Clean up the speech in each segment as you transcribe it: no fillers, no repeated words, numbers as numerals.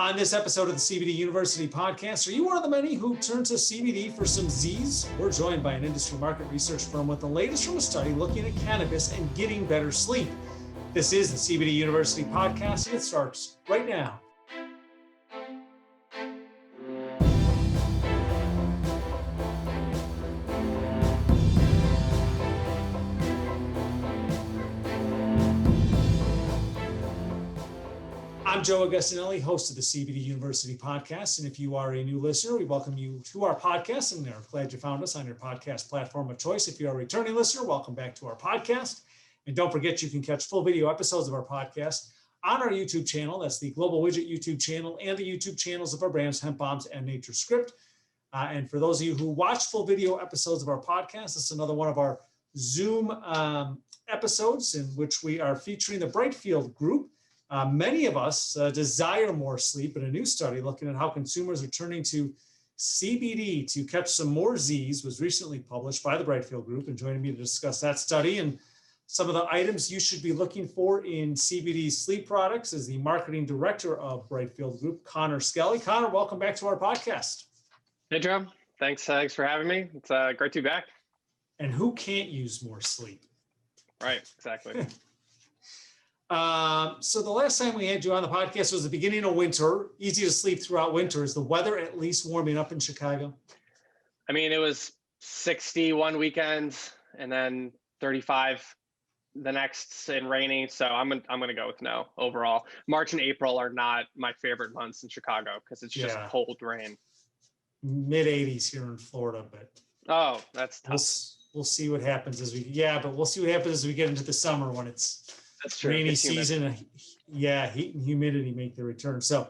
On this episode of the CBD University podcast, are you one of the many who turn to CBD for some Z's? We're joined by an industry market research firm with the latest from a study looking at cannabis and getting better sleep. This is the CBD University podcast, and it starts right now. I'm Joe Agostinelli, host of the CBD University podcast. And if you are a new listener, we welcome you to our podcast. And we're glad you found us on your podcast platform of choice. If you're a returning listener, welcome back to our podcast. And don't forget, you can catch full video episodes of our podcast on our YouTube channel. That's the Global Widget YouTube channel and the YouTube channels of our brands, Hemp Bombs and Nature Script. And for those of you who watch full video episodes of our podcast, this is another one of our Zoom episodes in which we are featuring the Brightfield Group. Many of us desire more sleep, and a new study looking at how consumers are turning to CBD to catch some more Z's was recently published by the Brightfield Group. And joining me to discuss that study and some of the items you should be looking for in CBD sleep products is the marketing director of Brightfield Group, Connor Skelly. Connor, welcome back to our podcast. Hey, Joe. Thanks for having me. It's great to be back. And who can't use more sleep? Right, exactly. So the last time we had you on the podcast was the beginning of winter. Easy to sleep throughout winter. Is the weather at least warming up in Chicago? I mean, it was 60 one weekend and then 35 the next and rainy. So I'm gonna go with no overall. March and April are not my favorite months in Chicago because it's just cold rain. Mid 80s here in Florida, but that's tough. We'll see what happens as we get into the summer when it's rainy season. Heat and humidity make their return. So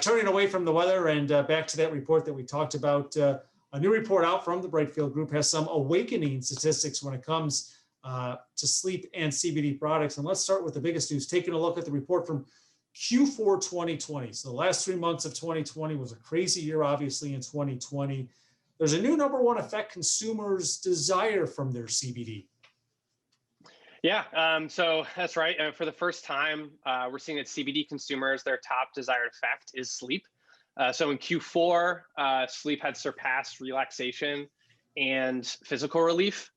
turning away from the weather and back to that report that we talked about, a new report out from the Brightfield Group has some awakening statistics when it comes to sleep and CBD products. And let's start with the biggest news, taking a look at the report from Q4 2020. So the last 3 months of 2020 was a crazy year, obviously, in 2020. There's a new number one effect consumers desire from their CBD. Yeah, so that's right. For the first time, we're seeing that CBD consumers, their top desired effect is sleep. So in Q4, sleep had surpassed relaxation and physical relief,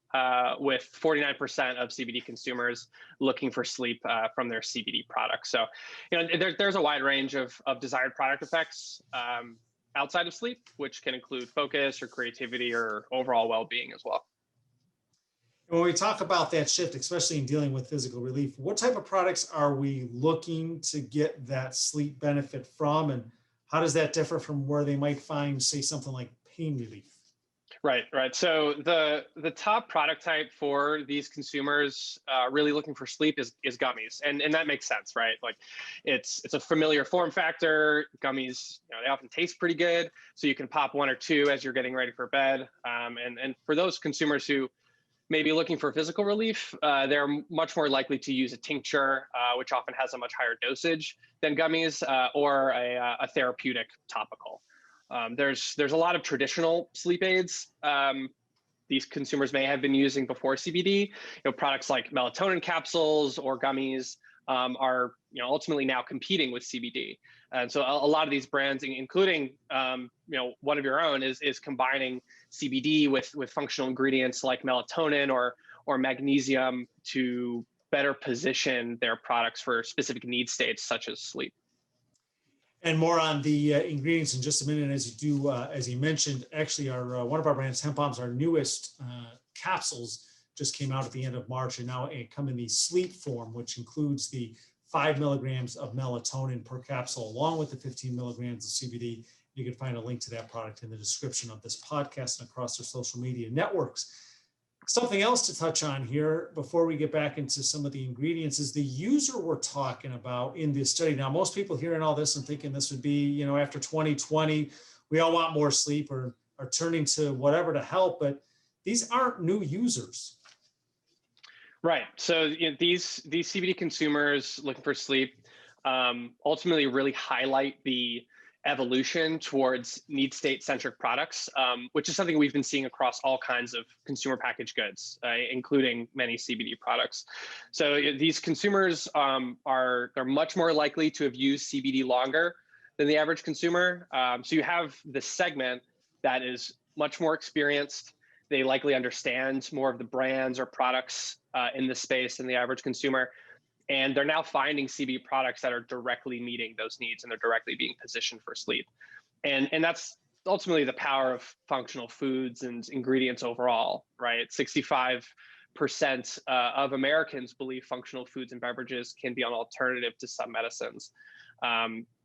with 49% of CBD consumers looking for sleep from their CBD products. So, there's a wide range of desired product effects outside of sleep, which can include focus or creativity or overall well-being as well. When we talk about that shift, especially in dealing with physical relief, what type of products are we looking to get that sleep benefit from? And how does that differ from where they might find, say, something like pain relief? Right. So the top product type for these consumers really looking for sleep is gummies. And that makes sense, right? Like it's a familiar form factor. Gummies, they often taste pretty good. So you can pop one or two as you're getting ready for bed. And for those consumers who maybe looking for physical relief, they're much more likely to use a tincture, which often has a much higher dosage than gummies, or a therapeutic topical. There's a lot of traditional sleep aids these consumers may have been using before CBD. Products like melatonin capsules or gummies are ultimately now competing with CBD. And so a lot of these brands, including one of your own, is combining CBD with functional ingredients like melatonin or magnesium to better position their products for specific need states such as sleep. And more on the ingredients in just a minute. As you mentioned, actually, our one of our brands, Hemp Bombs, our newest capsules, just came out at the end of March, and now it come in the sleep form, which includes the 5 milligrams of melatonin per capsule, along with the 15 milligrams of CBD. You can find a link to that product in the description of this podcast and across our social media networks. Something else to touch on here before we get back into some of the ingredients is the user we're talking about in this study. Now, most people hearing all this and thinking this would be, after 2020, we all want more sleep or are turning to whatever to help, but these aren't new users. Right. So these CBD consumers looking for sleep ultimately really highlight the evolution towards need state centric products, which is something we've been seeing across all kinds of consumer packaged goods, including many CBD products. So these consumers they're much more likely to have used CBD longer than the average consumer. So you have this segment that is much more experienced. They likely understand more of the brands or products in the space than the average consumer. And they're now finding CBD products that are directly meeting those needs, and they're directly being positioned for sleep. And that's ultimately the power of functional foods and ingredients overall, right? 65% of Americans believe functional foods and beverages can be an alternative to some medicines.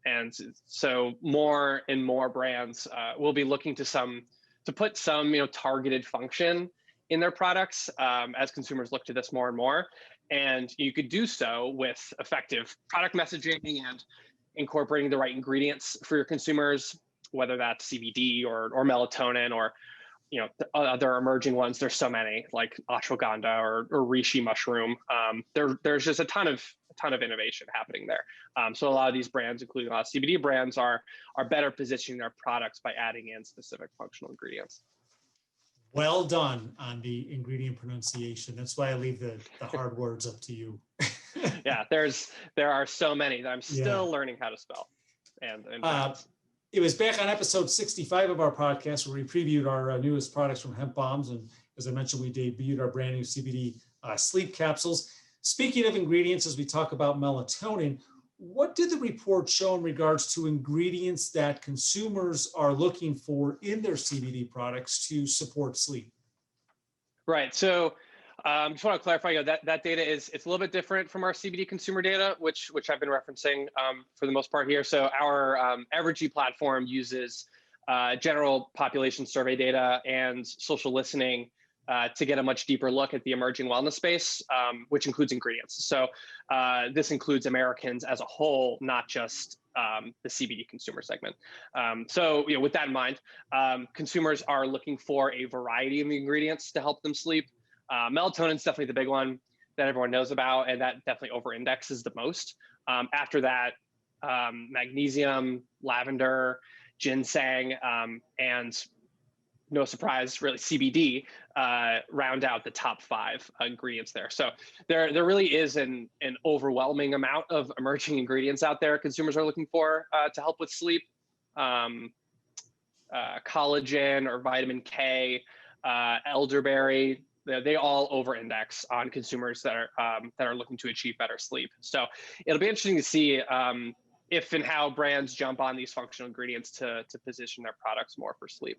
And so more and more brands will be looking to put some targeted function in their products as consumers look to this more and more. And you could do so with effective product messaging and incorporating the right ingredients for your consumers, whether that's CBD or melatonin or other emerging ones. There's so many, like ashwagandha or reishi mushroom. There's just a ton of innovation happening there. So a lot of these brands, including a lot of CBD brands, are better positioning their products by adding in specific functional ingredients. Well done on the ingredient pronunciation. That's why I leave the hard words up to you. Yeah, there are so many that I'm still learning how to spell. And it was back on episode 65 of our podcast where we previewed our newest products from Hemp Bombs. And as I mentioned, we debuted our brand new CBD sleep capsules. Speaking of ingredients, as we talk about melatonin, what did the report show in regards to ingredients that consumers are looking for in their CBD products to support sleep? Right. So just want to clarify, that data it's a little bit different from our CBD consumer data, which I've been referencing for the most part here. So our Evergy platform uses general population survey data and social listening to get a much deeper look at the emerging wellness space, which includes ingredients. So this includes Americans as a whole, not just the CBD consumer segment. So with that in mind, consumers are looking for a variety of ingredients to help them sleep. Melatonin is definitely the big one that everyone knows about, and that definitely over-indexes the most. After that, magnesium, lavender, ginseng, and no surprise, really CBD round out the top 5 ingredients there. So there really is an overwhelming amount of emerging ingredients out there consumers are looking for to help with sleep. Collagen or vitamin K, elderberry, they all over-index on consumers that are looking to achieve better sleep. So it'll be interesting to see if and how brands jump on these functional ingredients to position their products more for sleep.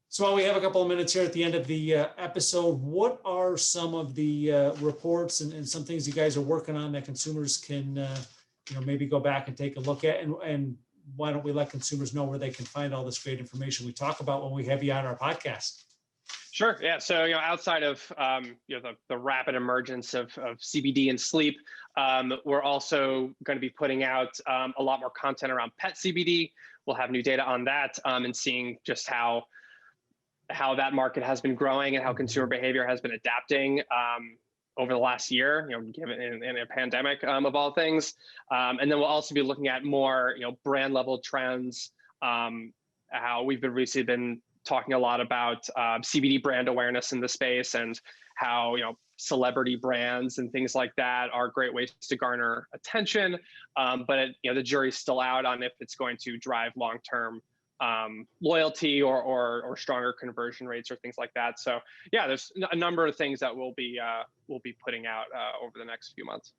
So while we have a couple of minutes here at the end of the episode, what are some of the reports and some things you guys are working on that consumers can maybe go back and take a look at? And why don't we let consumers know where they can find all this great information we talk about when we have you on our podcast? Sure. Yeah. So outside of the rapid emergence of CBD and sleep, we're also going to be putting out a lot more content around pet CBD. We'll have new data on that and seeing just how that market has been growing and how consumer behavior has been adapting over the last year, given in a pandemic of all things. And then we'll also be looking at more, brand level trends, how we've recently been talking a lot about CBD brand awareness in the space and how, celebrity brands and things like that are great ways to garner attention. But the jury's still out on if it's going to drive long-term loyalty or stronger conversion rates or things like that. So yeah, there's a number of things that we'll be putting out over the next few months.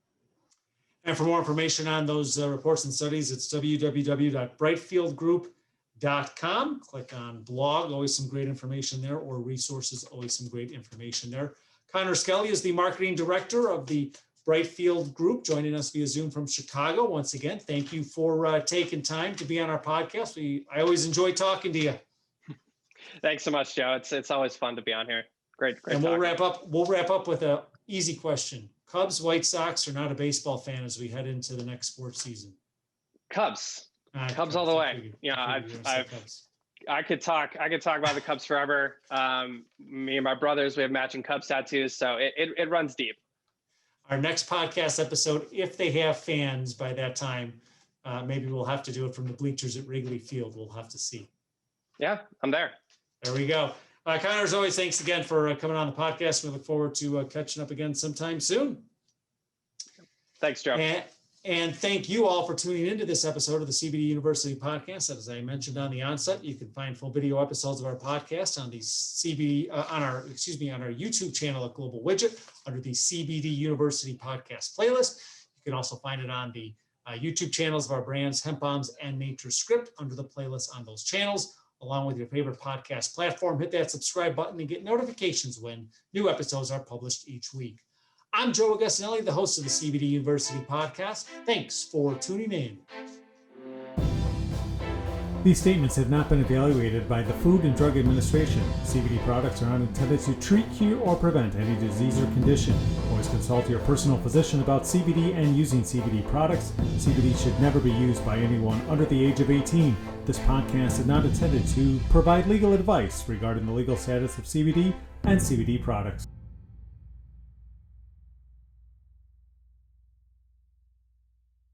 And for more information on those reports and studies, it's www.brightfieldgroup.com. Click on blog, always some great information there, or resources, always some great information there. Connor Skelly is the marketing director of the Brightfield Group, joining us via Zoom from Chicago. Once again, thank you for taking time to be on our podcast. I always enjoy talking to you. Thanks so much, Joe. It's always fun to be on here. Great. And we'll wrap up with an easy question. Cubs, White Sox, or not a baseball fan as we head into the next sports season? Cubs. Cubs all the way. I could talk about the Cubs forever. Me and my brothers, we have matching Cubs tattoos, so it runs deep. Our next podcast episode, if they have fans by that time, maybe we'll have to do it from the bleachers at Wrigley Field. We'll have to see. Yeah, I'm there. There we go. Connor, as always, thanks again for coming on the podcast. We look forward to catching up again sometime soon. Thanks, Joe. And thank you all for tuning into this episode of the CBD University podcast. As I mentioned on the onset, you can find full video episodes of our podcast on the on our YouTube channel at Global Widget under the CBD University podcast playlist. You can also find it on the YouTube channels of our brands Hemp Bombs and Nature Script under the playlist on those channels, along with your favorite podcast platform. Hit that subscribe button and get notifications when new episodes are published each week. I'm Joe Augustinelli, the host of the CBD University podcast. Thanks for tuning in. These statements have not been evaluated by the Food and Drug Administration. CBD products are not intended to treat, cure, or prevent any disease or condition. Always consult your personal physician about CBD and using CBD products. CBD should never be used by anyone under the age of 18. This podcast is not intended to provide legal advice regarding the legal status of CBD and CBD products.